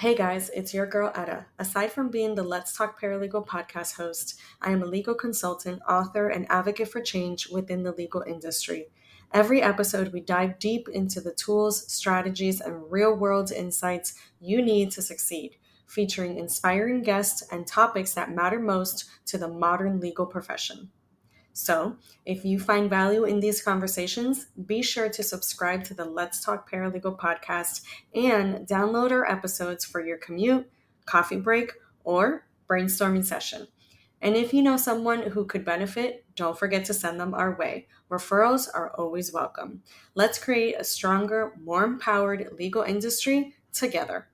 Hey guys, it's your girl Eda. Aside from being the Let's Talk Paralegal podcast host, I am a legal consultant, author, and advocate for change within the legal industry. Every episode, we dive deep into the tools, strategies, and real world insights you need to succeed, featuring inspiring guests and topics that matter most to the modern legal profession. So, if you find value in these conversations, be sure to subscribe to the Let's Talk Paralegal podcast and download our episodes for your commute, coffee break, or brainstorming session. And if you know someone who could benefit, don't forget to send them our way. Referrals are always welcome. Let's create a stronger, more empowered legal industry together.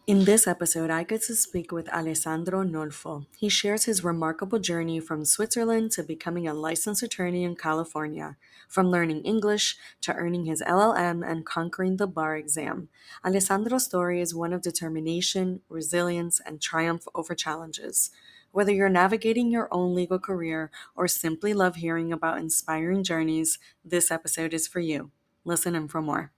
In this episode, I get to speak with Alessandro Nolfo. He shares his remarkable journey from Switzerland to becoming a licensed attorney in California, from learning English to earning his LLM and conquering the bar exam. Alessandro's story is one of determination, resilience, and triumph over challenges. Whether you're navigating your own legal career or simply love hearing about inspiring journeys, this episode is for you. Listen in for more.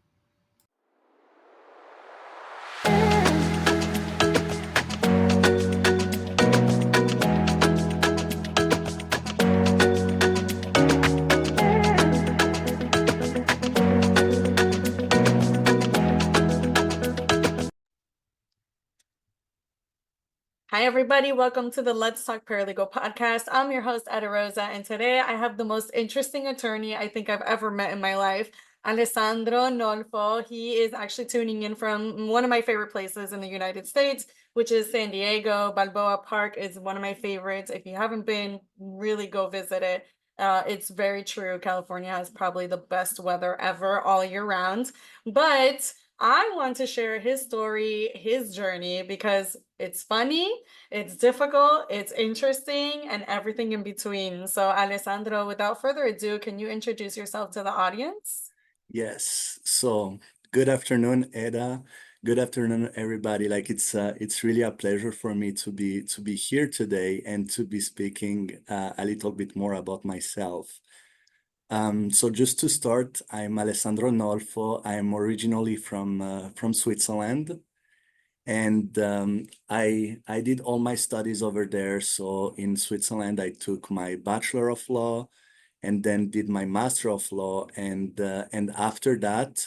Hi, everybody. Welcome to the Let's Talk Paralegal podcast. I'm your host, Eda Rosa, and today I have the most interesting attorney I think I've ever met in my life, Alessandro Nolfo. He is actually tuning in from one of my favorite places in the United States, which is San Diego. Balboa Park is one of my favorites. If you haven't been, really go visit it. It's very true. California has probably the best weather ever all year round. But I want to share his story, his journey, because it's funny, it's difficult, it's interesting, and everything in between. So, Alessandro, without further ado, can you introduce yourself to the audience? Yes. So good afternoon, Eda. Good afternoon, everybody. It's really a pleasure for me to be here today and to be speaking a little bit more about myself. So just to start, I'm Alessandro Nolfo. I'm originally from Switzerland, and I did all my studies over there. So in Switzerland, I took my Bachelor of Law and then did my Master of Law, and after that,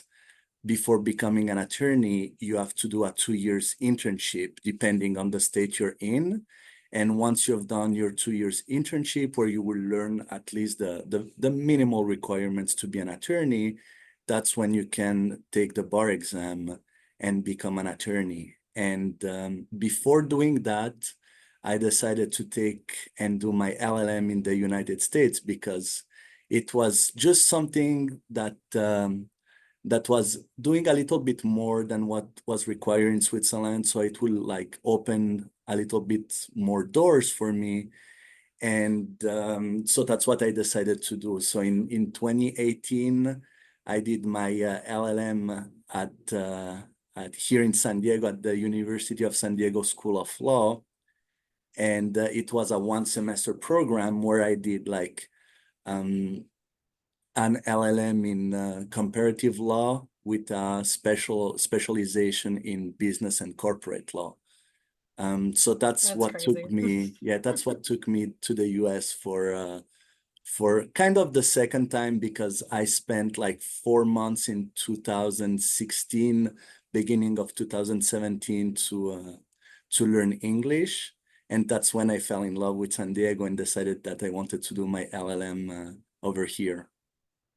before becoming an attorney, you have to do a 2 years internship, depending on the state you're in. And once you've done your 2 years internship, where you will learn at least the minimal requirements to be an attorney, that's when you can take the bar exam and become an attorney. And before doing that, I decided to take and do my LLM in the United States because it was just something that was doing a little bit more than what was required in Switzerland. So it will like open a little bit more doors for me. And so that's what I decided to do. So in 2018, I did my LLM at here in San Diego at the University of San Diego School of Law. And it was a 1 semester program where I did like an LLM in comparative law with a specialization in business and corporate law. So that's That's what took crazy. me, yeah, that's what took me to the US for kind of the second time, because I spent like 4 months in 2016, beginning of 2017 to learn English. And that's when I fell in love with San Diego and decided that I wanted to do my LLM over here.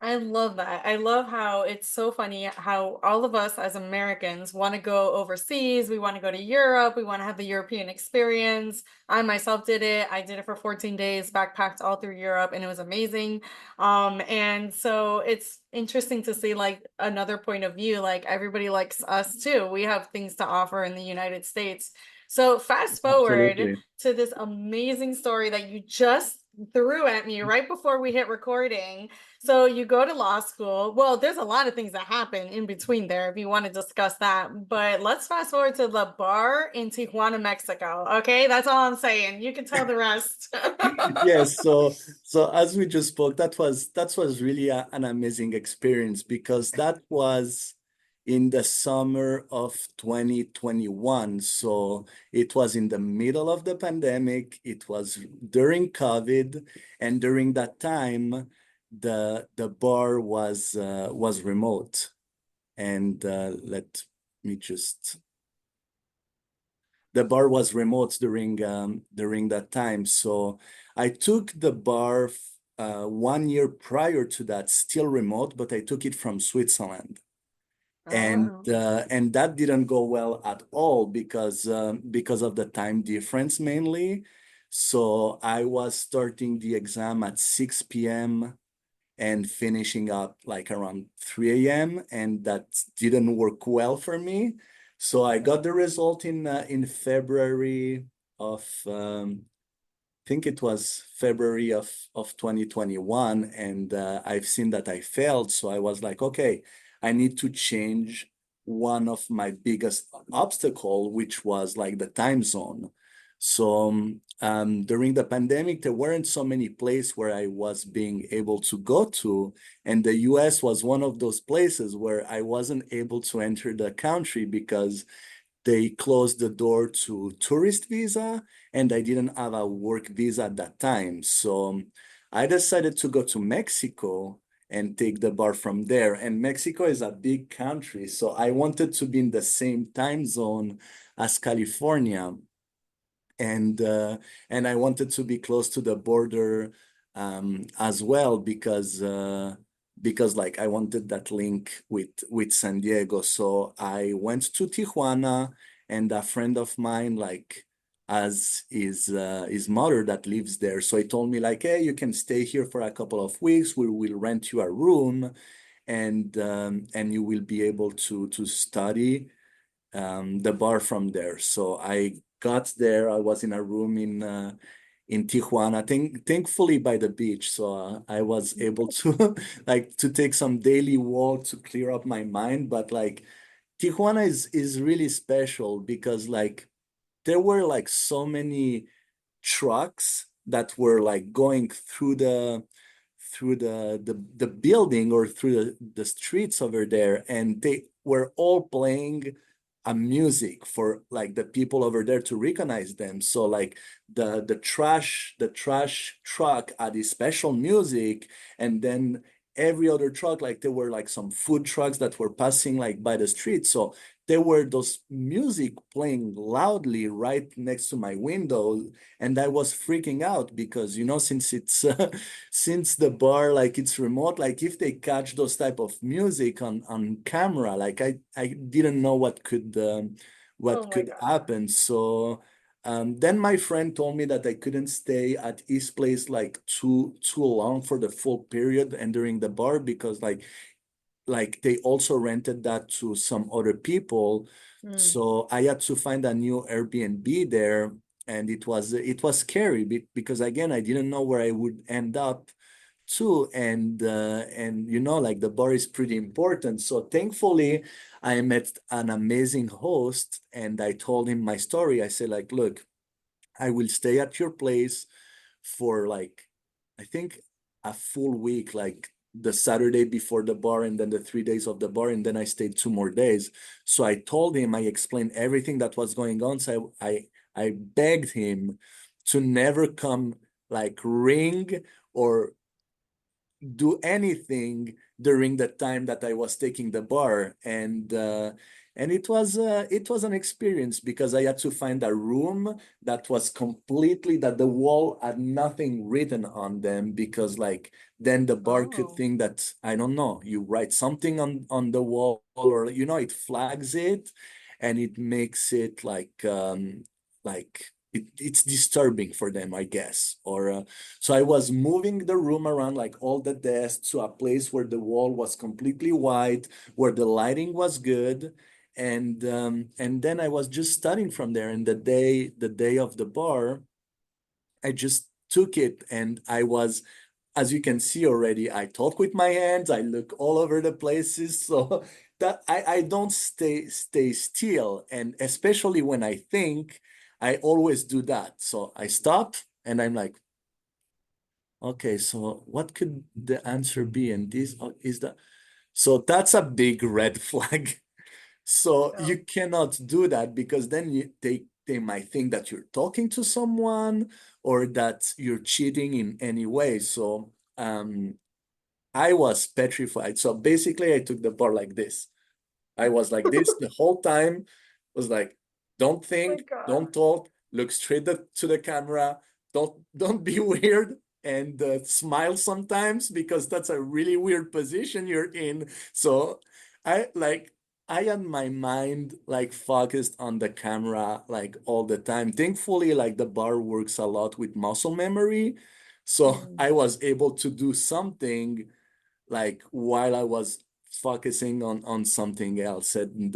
I love that. I love how it's so funny how all of us as Americans want to go overseas. We want to go to Europe. We want to have the European experience. I myself did it. I did it for 14 days, backpacked all through Europe, and it was amazing. And so it's interesting to see like another point of view. Like everybody likes us too. We have things to offer in the United States. So fast forward Absolutely. to this amazing story that you just threw at me right before we hit recording. So you go to law school. Well, there's a lot of things that happen in between there if you want to discuss that. But let's fast forward to the bar in Tijuana, Mexico. Okay, that's all I'm saying. You can tell the rest. Yes, so as we just spoke, that was really an amazing experience because that was in the summer of 2021. So it was in the middle of the pandemic. It was during COVID, and during that time, the bar was remote. And let me just the bar was remote during that time. So I took the bar 1 year prior to that, still remote, but I took it from Switzerland. And Oh, and that didn't go well at all because of the time difference mainly. So I was starting the exam at 6 p.m. and finishing up like around 3 a.m. and that didn't work well for me. So I got the result in February of think it was February of 2021, and I've seen that I failed. So I was like, okay, I need to change one of my biggest obstacle, which was like the time zone. So during the pandemic, there weren't so many places where I was being able to go to, and the US was one of those places where I wasn't able to enter the country because they closed the door to tourist visa and I didn't have a work visa at that time. So I decided to go to Mexico and take the bar from there. And Mexico is a big country, so I wanted to be in the same time zone as California, and uh, and I wanted to be close to the border as well because like I wanted that link with San Diego. So I went to Tijuana, and a friend of mine like as his mother that lives there. So he told me like, hey, you can stay here for a couple of weeks. We will rent you a room, and you will be able to study the bar from there. So I got there. I was in a room in Tijuana, thankfully by the beach. So I was able to like to take some daily walk to clear up my mind. But like Tijuana is really special because like there were like so many trucks that were like going through the building or through the streets over there, and they were all playing a music for like the people over there to recognize them. So like the trash truck had this special music, and then every other truck, like there were like some food trucks that were passing like by the street. So there were those music playing loudly right next to my window, and I was freaking out because since it's since the bar like it's remote, like if they catch those type of music on camera, like I didn't know oh what my could God. happen. So then my friend told me that I couldn't stay at his place like too long for the full period and during the bar because like they also rented that to some other people. Hmm. So I had to find a new Airbnb there, and it was scary because again I didn't know where I would end up too, and like the bar is pretty important. So thankfully I met an amazing host, and I told him my story. I said like, look, I will stay at your place for like, I think a full week, like the Saturday before the bar and then the 3 days of the bar. And then I stayed 2 more days. So I told him, I explained everything that was going on. So I begged him to never come like ring or do anything during the time that I was taking the bar, and it was an experience because I had to find a room that was completely that the wall had nothing written on them because like then the bar could Oh, think that I don't know, you write something on the wall, or it flags it, and it makes it like it's disturbing for them, I guess. Or so I was moving the room around, like all the desks, to a place where the wall was completely white, where the lighting was good, and then I was just studying from there. And the day of the bar, I just took it, and I was, as you can see already, I talk with my hands, I look all over the places. So that I don't stay still. And especially when I think, I always do that. So I stop and I'm like, okay, so what could the answer be? And this is the so that's a big red flag. So Yeah. you cannot do that, because then they might think that you're talking to someone, or that you're cheating in any way. So I was petrified. So basically, I took the bar like this. I was like this the whole time. Was like, don't Oh my think, God. don't talk, look straight to the camera. Don't be weird, and smile sometimes, because that's a really weird position you're in. So I like I had my mind like focused on the camera like all the time. Thankfully, like the bar works a lot with muscle memory. So Mm. I was able to do something like while I was focusing on something else. And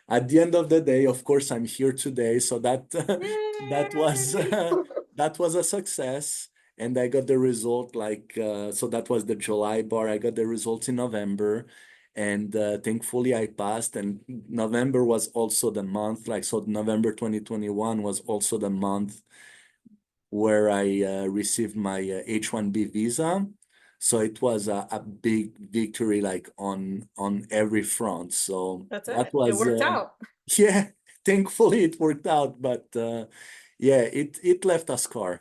at the end of the day, of course, I'm here today, so that that was Yay! that was a success. And I got the result like so that was the July bar. I got the results in November, and thankfully I passed. And November was also the month, like so November 2021 was also the month where I received my H-1B visa. So it was a big victory, like on every front. So That's that it. It was worked out. yeah, thankfully it worked out. But yeah, it left a scar.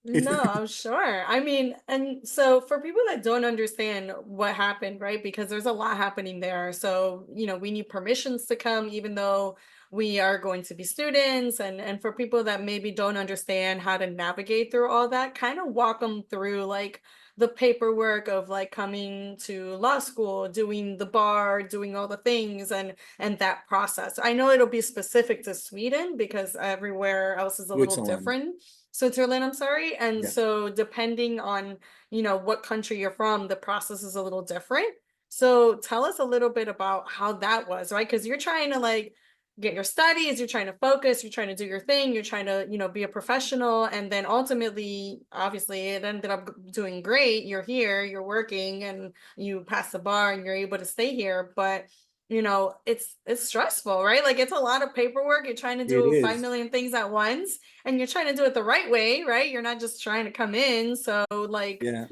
No, I'm sure. I mean, and so for people that don't understand what happened, right? Because there's a lot happening there. So, we need permissions to come, even though we are going to be students. And for people that maybe don't understand how to navigate through all that, kind of walk them through like the paperwork of like coming to law school, doing the bar, doing all the things and that process. I know it'll be specific to Sweden because everywhere else is a little Switzerland. different. Switzerland, I'm sorry. And Yeah, so depending on, what country you're from, the process is a little different. So tell us a little bit about how that was, right? Because you're trying to like get your studies, you're trying to focus, you're trying to do your thing, you're trying to, be a professional. And then ultimately, obviously, it ended up doing great. You're here, you're working, and you pass the bar and you're able to stay here. But it's stressful, right? Like it's a lot of paperwork. You're trying to it do 5 is. million things at once, and you're trying to do it the right way, right? You're not just trying to come in. So like, Yeah.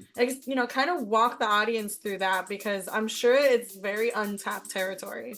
kind of walk the audience through that because I'm sure it's very untapped territory.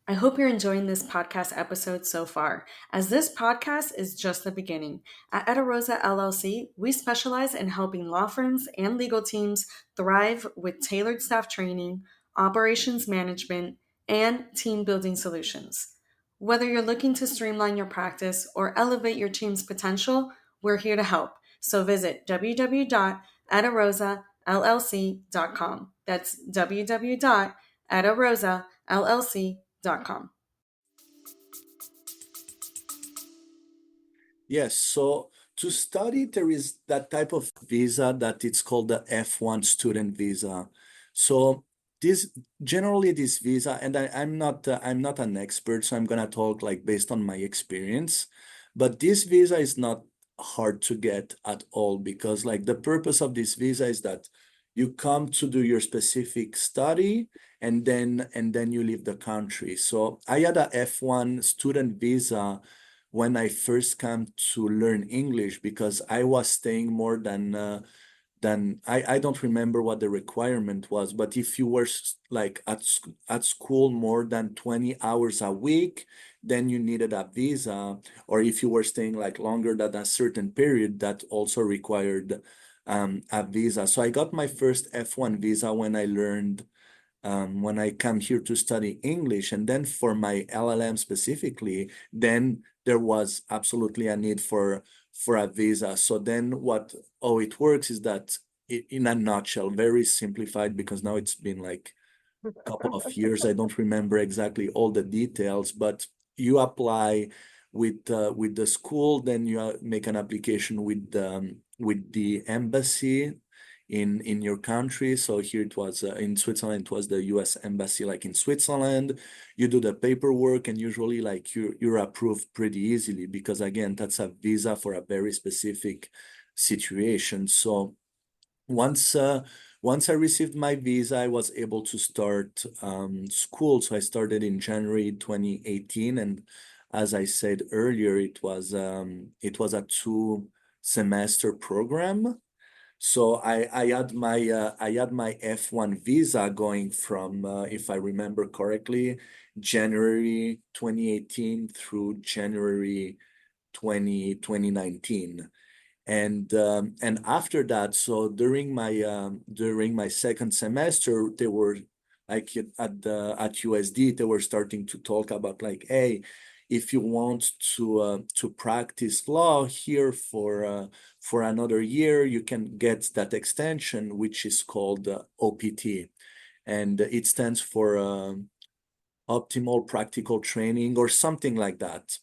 I hope you're enjoying this podcast episode so far, as this podcast is just the beginning. At Eda Rosa LLC, we specialize in helping law firms and legal teams thrive with tailored staff training, operations management, and team building solutions. Whether you're looking to streamline your practice or elevate your team's potential, we're here to help. So visit www.edarosallc.com. That's www.edarosallc.com. Yes, so to study, there is that type of visa that it's called the F1 student visa. So this generally this visa, and I'm not an expert, so I'm gonna talk like based on my experience, but this visa is not hard to get at all, because like the purpose of this visa is that you come to do your specific study, and then you leave the country. So I had a F1 student visa when I first came to learn English, because I was staying more than I don't remember what the requirement was, but if you were like at school more than 20 hours a week, then you needed a visa. Or if you were staying like longer than a certain period, that also required a visa. So I got my first F1 visa when I come here to study English. And then for my LLM specifically, then there was absolutely a need for a visa. So then how it works is that in a nutshell, very simplified, because now it's been like a couple of years, I don't remember exactly all the details, but you apply with the school, then you make an application with the embassy in your country. So here it was in Switzerland, it was the US embassy like in Switzerland. You do the paperwork and usually like you're approved pretty easily because again, that's a visa for a very specific situation. So once once I received my visa, I was able to start school. So I started in January 2018, and as I said earlier, it was a 2 semester program. So I had my F1 visa going from if I remember correctly, January 2018 through January 2019. And after that, so during my second semester, they were like at USD, they were starting to talk about like, hey, if you want to practice law here for another year, you can get that extension, which is called OPT, and it stands for optimal practical training or something like that.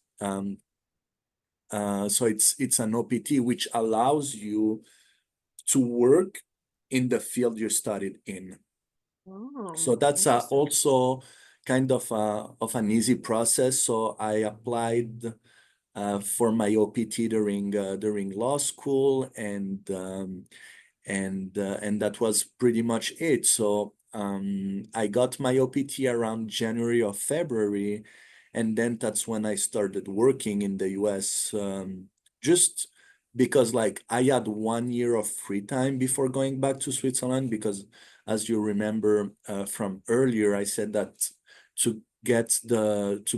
So it's an OPT which allows you to work in the field you studied in. So Oh, that's interesting. also kind of an easy process. So I applied for my OPT during law school, and that was pretty much it. So I got my OPT around January or February, and then that's when I started working in the US. Just because like I had 1 year of free time before going back to Switzerland, because as you remember from earlier, I said that to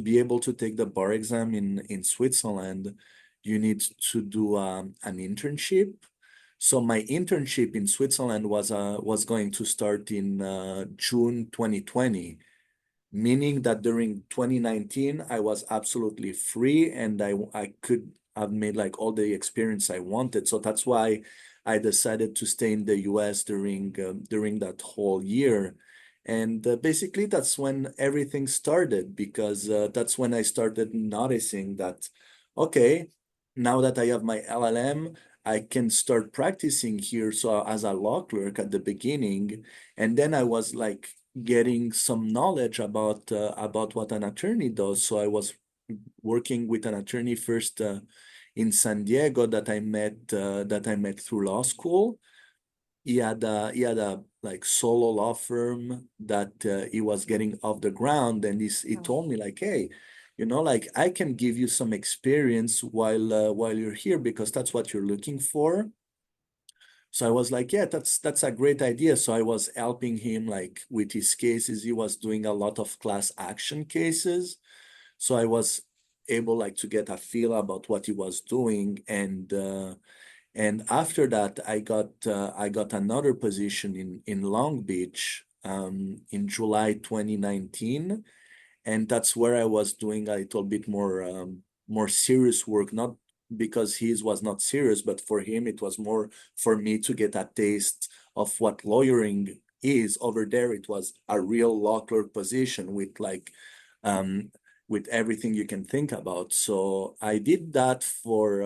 be able to take the bar exam in Switzerland, you need to do an internship. So my internship in Switzerland was going to start in June 2020, meaning that during 2019 I was absolutely free and I could have made like all the experience I wanted. So that's why I decided to stay in the US during that whole year. And basically that's when everything started because that's when I started noticing that, okay, now that I have my LLM, I can start practicing here. So as a law clerk at the beginning, and then I was like getting some knowledge about what an attorney does. So I was working with an attorney first in San Diego that I met through law school. He had a like solo law firm that he was getting off the ground, and he told me like, hey, like I can give you some experience while you're here because that's what you're looking for. So I was like, yeah, that's a great idea. So I was helping him like with his cases. He was doing a lot of class action cases. So I was able like to get a feel about what he was doing. And after that, I got another position in Long Beach in July 2019, and that's where I was doing a little bit more serious work, not because his was not serious, but for him it was more for me to get a taste of what lawyering is. Over there it was a real law clerk position um with everything you can think about. So I did that for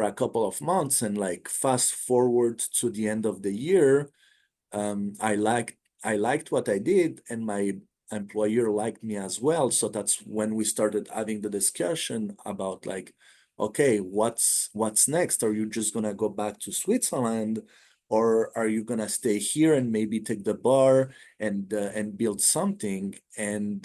a couple of months, and like fast forward to the end of the year, um, I liked I liked what I did, and my employer liked me as well. So that's when we started having the discussion about like, okay, what's next? Are you just gonna go back to Switzerland, or are you gonna stay here and maybe take the bar and build something? And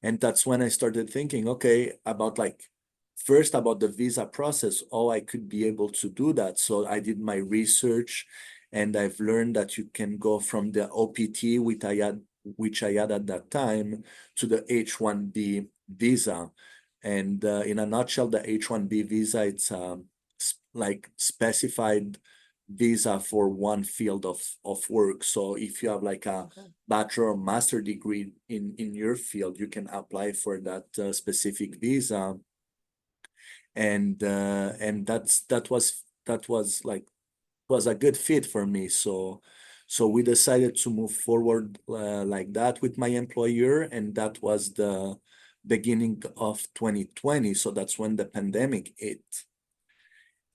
that's when I started thinking, okay, about like first about the visa process. Oh, I could be able to do that. So I did my research, and I've learned that you can go from the OPT, which I had at that time, to the H-1B visa. And in a nutshell, the H-1B visa, it's like specified visa for one field of work. So if you have like a Okay. bachelor or master degree in your field, you can apply for that specific visa. And that was like was a good fit for me. So we decided to move forward like that with my employer, and that was the beginning of 2020. So that's when the pandemic hit.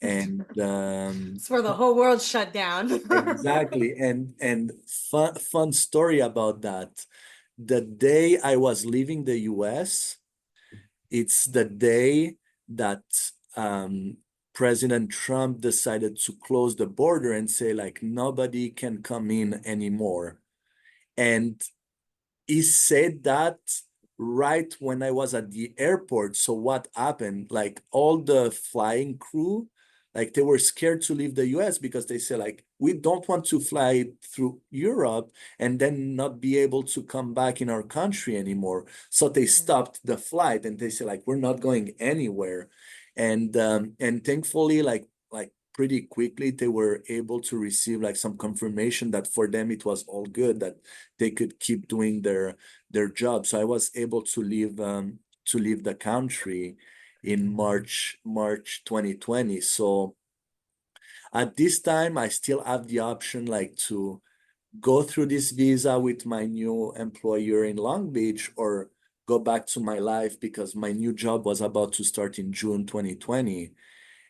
And It's where the whole world shut down. exactly. And fun story about that. The day I was leaving the US, it's the day that um, President Trump decided to close the border and say like nobody can come in anymore. And he said that right when I was at the airport. So what happened? Like all the flying crew, like they were scared to leave the US because they say like we don't want to fly through Europe and then not be able to come back in our country anymore. So they stopped the flight and they say like we're not going anywhere. And thankfully like pretty quickly they were able to receive like some confirmation that for them it was all good, that they could keep doing their job. So I was able to leave the country in March 2020. So at this time, I still have the option like to go through this visa with my new employer in Long Beach or go back to my life because my new job was about to start in June 2020.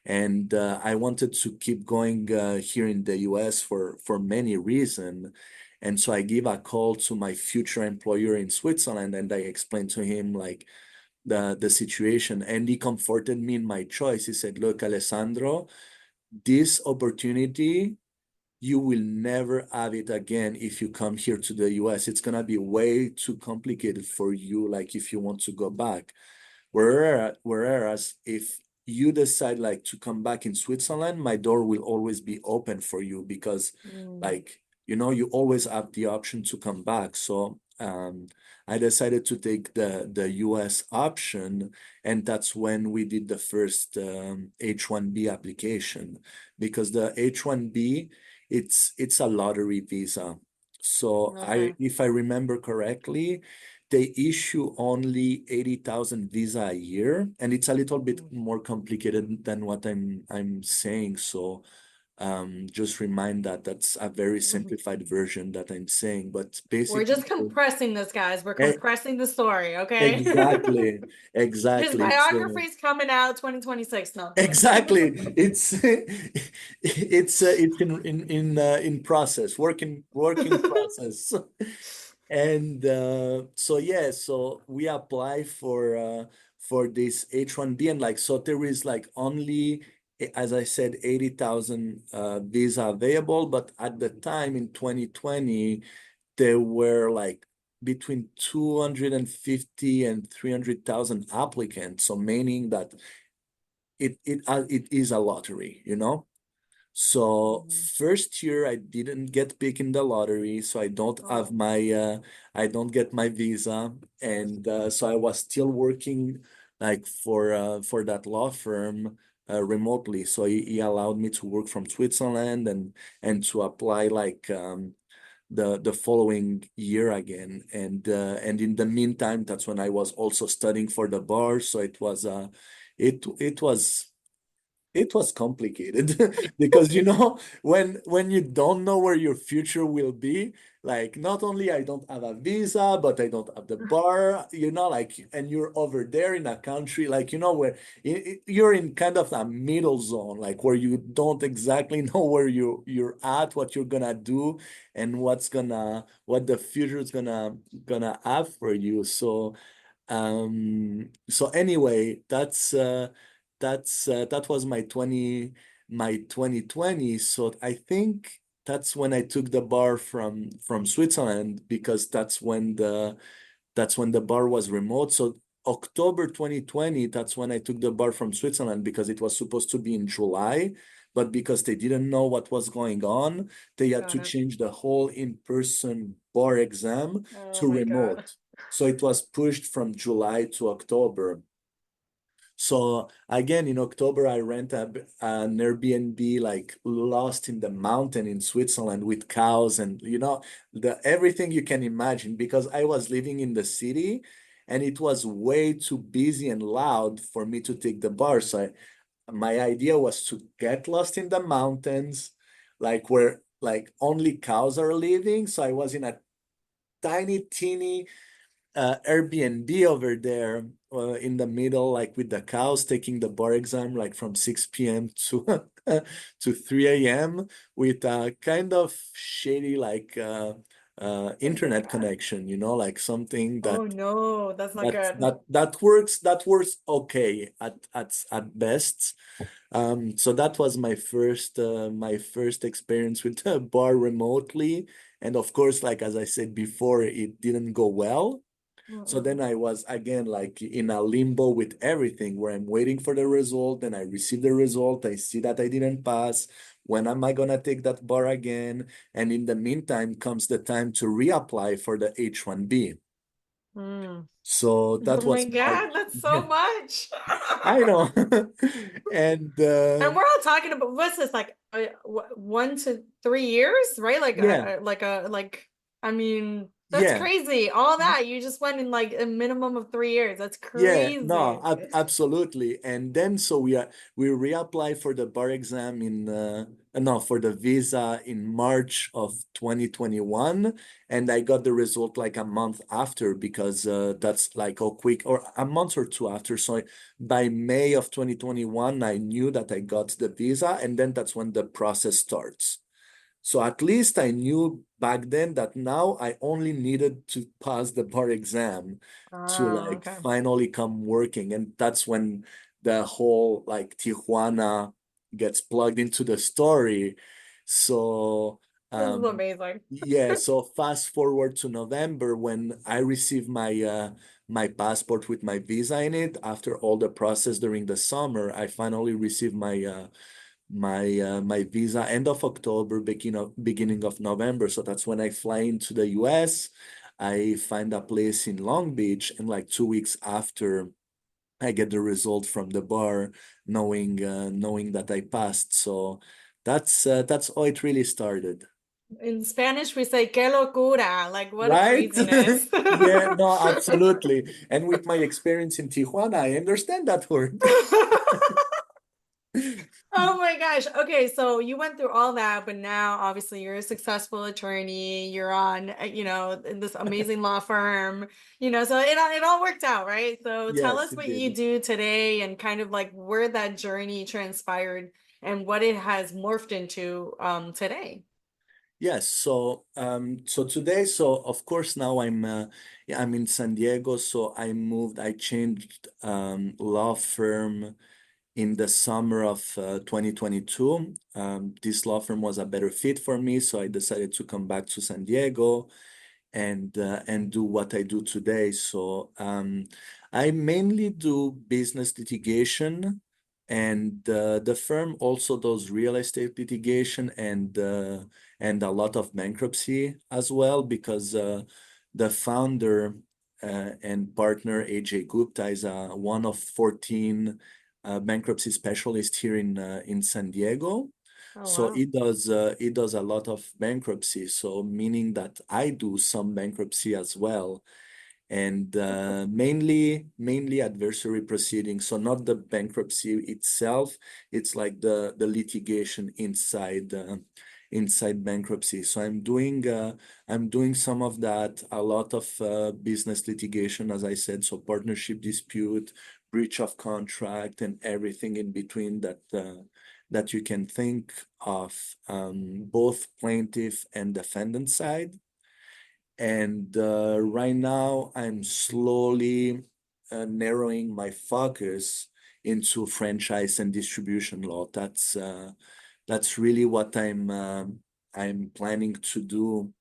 And I wanted to keep going here in the US for many reasons. And so I give a call to my future employer in Switzerland and I explained to him like the situation. And he comforted me in my choice. He said, look, Alessandro, this opportunity, you will never have it again if you come here to the US. It's gonna be way too complicated for you, like if you want to go back. Whereas if you decide like to come back in Switzerland, my door will always be open for you because Mm. like, you know, you always have the option to come back. So I decided to take the US option, and that's when we did the first H-1B application because the H-1B, it's a lottery visa. So Okay. if I remember correctly, they issue only 80,000 visa a year, and it's a little bit more complicated than what I'm saying. So just remind that that's a very simplified version that I'm saying. But We're basically, just compressing this, guys. We're e- compressing the story, okay? exactly, His exactly. So biography's coming out 2026. No, I'm just exactly, kidding. it's in process, working process. And so yeah, so we apply for this H-1B, and like so there is like only, as I said, 80,000 visa available, but at the time in 2020 there were like between 250 and 300,000 applicants. So meaning that it is a lottery, you know? So Mhm. first year I didn't get picked in the lottery, so Oh, I don't get my visa, and so I was still working like for that law firm remotely. So he allowed me to work from Switzerland and to apply like the following year again. And in the meantime, that's when I was also studying for the bar. So it was it was complicated because you know when you don't know where your future will be, like not only I don't have a visa but I don't have the bar, you know, like, and you're over there in a country like, you know, where you're in kind of a middle zone, like where you don't exactly know where you're at, what you're gonna do, and what the future is gonna have for you. So anyway, that was my 2020. So I think that's when I took the bar from Switzerland because that's when the bar was remote. So October 2020, that's when I took the bar from Switzerland because it was supposed to be in July, but because they didn't know what was going on, they had got to it. change the whole in-person bar exam Oh to my God. remote. So it was pushed from July to October. So again, in October, I rent an Airbnb like lost in the mountain in Switzerland with cows and you know the everything you can imagine because I was living in the city and it was way too busy and loud for me to take the bar. So my idea was to get lost in the mountains, like where like only cows are living. So I was in a tiny, teeny Airbnb over there in the middle, like with the cows, taking the bar exam like from 6 p.m. to to 3 a.m. with a kind of shady like Oh my internet God. connection, like something Oh no, that's not good. that works okay at best. So that was my first experience with the bar remotely. And of course, like as I said before, it didn't go well. So Mm-mm. then I was again like in a limbo with everything where I'm waiting for the result, then I receive the result, I see that I didn't pass. When am I gonna take that bar again? And in the meantime comes the time to reapply for the H1B. Mm. So Oh that my was March. God, that's Yeah, so much. I know. And And we're all talking about what's this like 1 to 3 years, right? yeah, Like I mean, that's yeah. crazy. All that you just went in like a minimum of 3 years. That's Yeah, no, crazy. absolutely. And then so we reapply for the bar exam in no, for the visa in March of 2021, and I got the result like a month after because that's like a quick or a month or two after. So by May of 2021, I knew that I got the visa, and then that's when the process starts. So at least I knew back then that now I only needed to pass the bar exam to Oh, like okay. finally come working. And that's when the whole like Tijuana gets plugged into the story. So This is um amazing. yeah, so fast forward to November when I received my passport with my visa in it. After all the process during the summer, I finally received my visa end of October, beginning of November. So that's when I fly into the US. I find a place in Long Beach, and like 2 weeks after, I get the result from the bar, knowing that I passed. So that's how it really started, In Spanish, we say "qué locura!" Like, what a right? craziness. Yeah, no, absolutely. And with my experience in Tijuana, I understand that word. Oh my gosh. Okay, so you went through all that, but now obviously you're a successful attorney. You're on, in this amazing law firm, so it all worked out, right? So tell Yes, us it what you did. do today and kind of like where that journey transpired and what it has morphed into today. Yes, so today, so of course now yeah, I'm in San Diego, so I changed law firm in the summer of 2022. This law firm was a better fit for me, so I decided to come back to San Diego and do what I do today. So I mainly do business litigation, and the firm also does real estate litigation and a lot of bankruptcy as well because the founder and partner AJ Gupta is one of 14 bankruptcy specialists here in San Diego. Oh So wow. it does a lot of bankruptcy. So meaning that I do some bankruptcy as well, and mainly adversary proceedings. So not the bankruptcy itself. It's like the litigation inside bankruptcy. So I'm doing some of that. A lot of business litigation, as I said. So partnership dispute, breach of contract, and everything in between that you can think of, both plaintiff and defendant side. And right now, I'm slowly narrowing my focus into franchise and distribution law. That's really what I'm planning to do.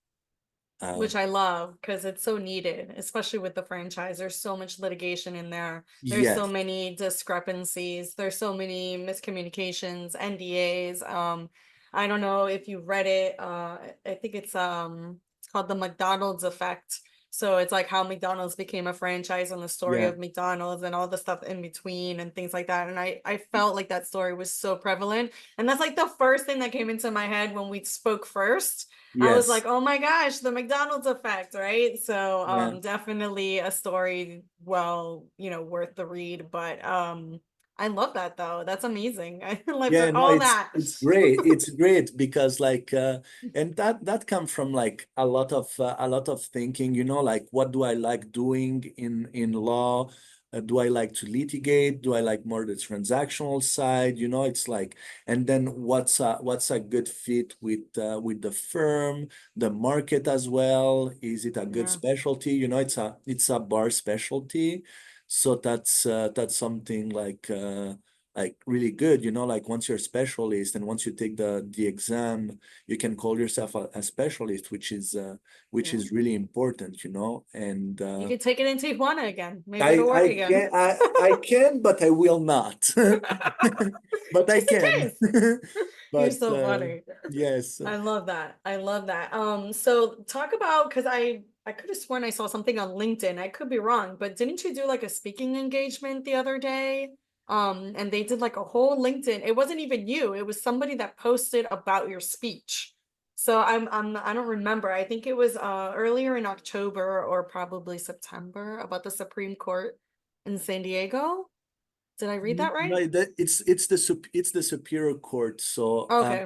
Uh, Which I love because it's so needed, especially with the franchise. There's so much litigation in there. There's so yes, many discrepancies. There's so many miscommunications, NDAs. I don't know if you read it. I think it's called the McDonald's effect. So it's like how McDonald's became a franchise and the story yeah, of McDonald's and all the stuff in between and things like that. And I felt like that story was so prevalent. And that's like the first thing that came into my head when we spoke first. I was like, yes, oh my gosh, the McDonald's effect, right? So yeah, definitely a story, well, worth the read. But I love that though. That's amazing. I like Yeah, for no, all that. it's great. It's great because like and that comes from like a lot of thinking, you know, like what do I like doing in law? Do I like to litigate? Do I like more the transactional side? You know, it's like, and then what's a good fit with the firm, the market as well? Is it a good Yeah. specialty? You know, it's a bar specialty. So that's something like really good, you know, like once you're a specialist and once you take the exam, you can call yourself a specialist, which Yeah. is really important, you know. And You could take it in Tijuana again. Maybe it'll work again. I can, but I will not. But I Just in can. case. You're But so funny. yes. I love that. I love that. So talk about because I could have sworn I saw something on LinkedIn. I could be wrong, but didn't you do like a speaking engagement the other day? And they did like a whole LinkedIn. It wasn't even you. It was somebody that posted about your speech. So I don't remember. I think it was earlier in October or probably September about the Supreme Court in San Diego. Did I read that right? No, it's the Superior Court. So Okay.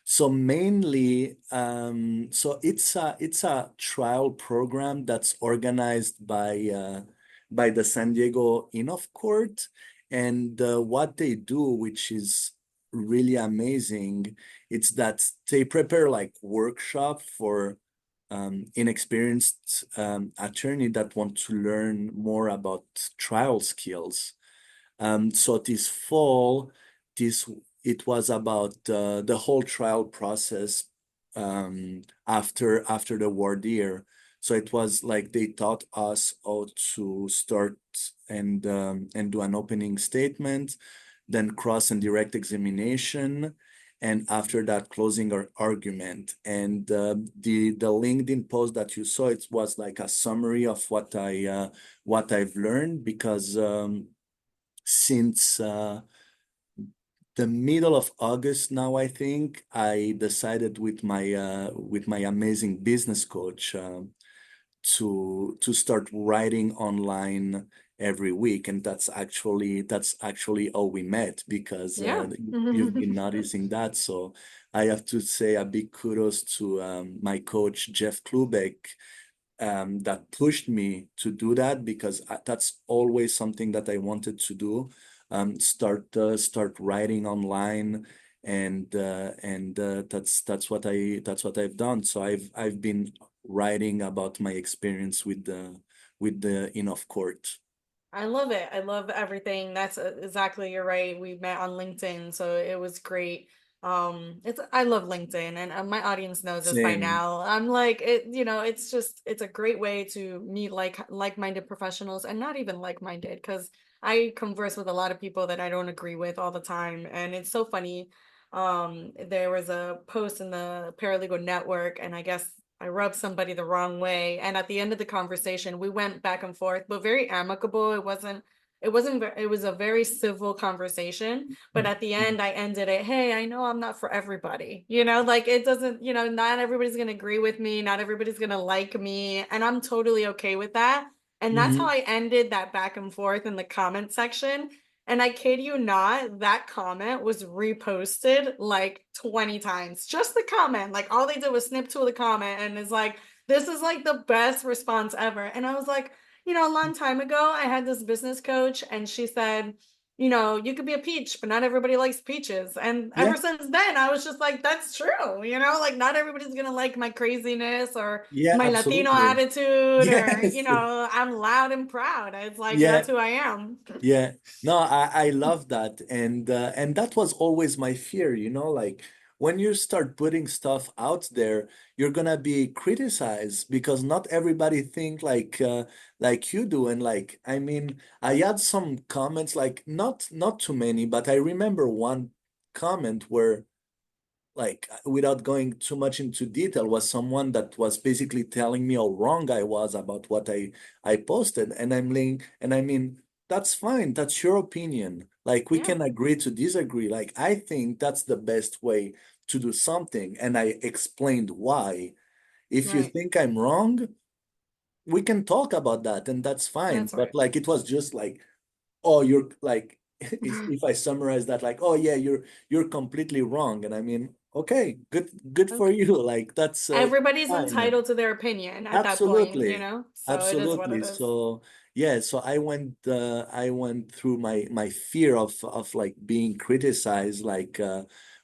so mainly, so it's a trial program that's organized by the San Diego Enough Court, and what they do, which is really amazing, it's that they prepare like workshop for inexperienced attorney that want to learn more about trial skills. So this fall, this it was about the whole trial process after the war year. So it was like they taught us how to start and do an opening statement, then cross and direct examination, and after that closing our argument. And the LinkedIn post that you saw, it was like a summary of what I've learned because since the middle of August now, I think I decided with my amazing business coach to start writing online every week, and that's actually how we met because Yeah. you've been noticing that. So I have to say a big kudos to my coach Jeff Klubeck that pushed me to do that because that's always something that I wanted to do. Start writing online, and that's what I've done. So I've been writing about my experience with the Enough Court. I love it. I love everything. That's exactly, you're right. We met on LinkedIn, so it was great. It's I love LinkedIn, and my audience knows this by Same. now. I'm like it, it's just it's a great way to meet like-minded professionals and not even like-minded because I converse with a lot of people that I don't agree with all the time, and it's so funny. There was a post in the Paralegal Network, and I guess I rubbed somebody the wrong way. And at the end of the conversation, we went back and forth, but very amicable. It was a very civil conversation. But at the end, I ended it, hey, I know I'm not for everybody. Like it doesn't, not everybody's going to agree with me. Not everybody's going to like me. And I'm totally okay with that. And that's how Mhm. I ended that back and forth in the comment section. And I kid you not, that comment was reposted like 20 times. Just the comment. Like all they did was snip to the comment and it's like, this is like the best response ever. And I was like, a long time ago, I had this business coach and she said, you could be a peach, but not everybody likes peaches. And Yeah, ever since then, I was just like, that's true. Like not everybody's going to like my craziness or yeah, my Latino absolutely. attitude or, Yes. I'm loud and proud. It's like, Yeah. that's who I am. Yeah, no, I love that, and that was always my fear, you know, like when you start putting stuff out there, you're gonna be criticized because not everybody think like you do, and like I mean, I had some comments like not too many, but I remember one comment where like without going too much into detail was someone that was basically telling me how wrong I was about what I posted, and I mean that's fine, that's your opinion, like we Yeah, can agree to disagree. Like I think that's the best way to do something, and I explained why. If you right. think I'm wrong, we can talk about that, and that's fine. That's But right. like it was just like, oh, you're like if I summarize that, like, oh yeah, you're completely wrong, and I mean, okay, good for Okay. you. Like that's Everybody's fine. entitled to their opinion at that point, you Absolutely. know? So it is what it Absolutely. is. So yeah, so I went through my fear of like being criticized, like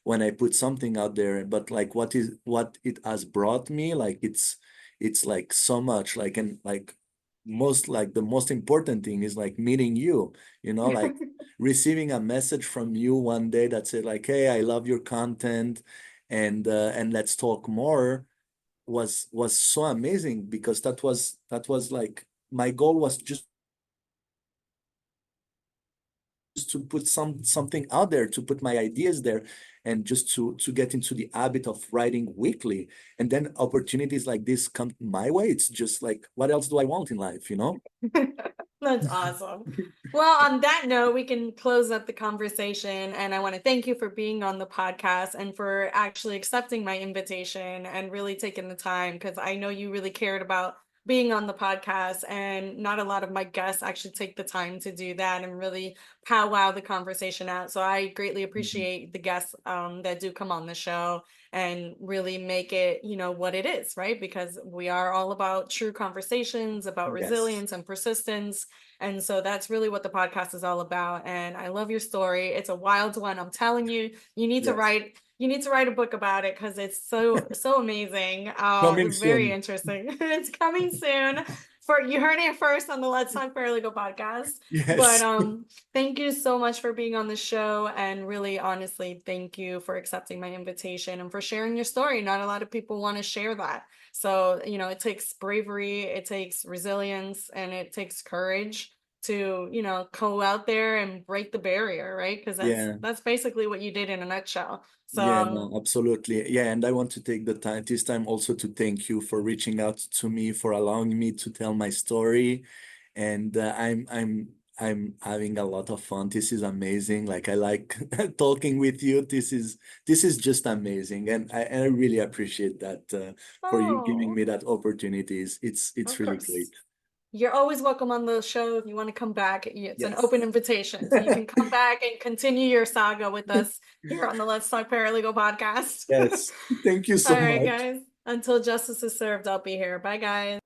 when I put something out there, but like what it has brought me, like it's like so much, like, and like most, like the most important thing is like meeting you, like receiving a message from you one day that said like, hey, I love your content, and let's talk more, was so amazing, because that was like my goal was just to put something out there, to put my ideas there, and just to get into the habit of writing weekly. And then opportunities like this come my way. It's just like, what else do I want in life? That's awesome. Well, on that note, we can close up the conversation. And I want to thank you for being on the podcast and for actually accepting my invitation and really taking the time, because I know you really cared about being on the podcast. And not a lot of my guests actually take the time to do that and really powwow the conversation out. So I greatly Mhm. appreciate the guests that do come on the show and really make it, what it is, right? Because we are all about true conversations, about Yes. resilience and persistence. And so that's really what the podcast is all about. And I love your story. It's a wild one. I'm telling you, Yes. you need to write a book about it because it's so amazing. Coming Very soon. interesting. It's coming soon. For you heard it first on the Let's Talk Paralegal podcast. But Yes. thank you so much for being on the show, and really honestly, thank you for accepting my invitation and for sharing your story. Not a lot of people want to share that. So, it takes bravery, it takes resilience, and it takes courage to, go out there and break the barrier, right? Because that's Yeah. that's basically what you did in a nutshell. So, Yeah, no, absolutely. Yeah, and I want to take this time also to thank you for reaching out to me, for allowing me to tell my story. And I'm having a lot of fun. This is amazing. Like, I like talking with you. This is just amazing, and I really appreciate that for you giving oh, me that opportunity. It's of really course. great. You're always welcome on the show if you want to come back. It's an open Yes. invitation. So you can come back and continue your saga with us here on the Let's Talk Paralegal podcast. Yes. Thank you All so right, much. guys. Until justice is served, I'll be here. Bye, guys.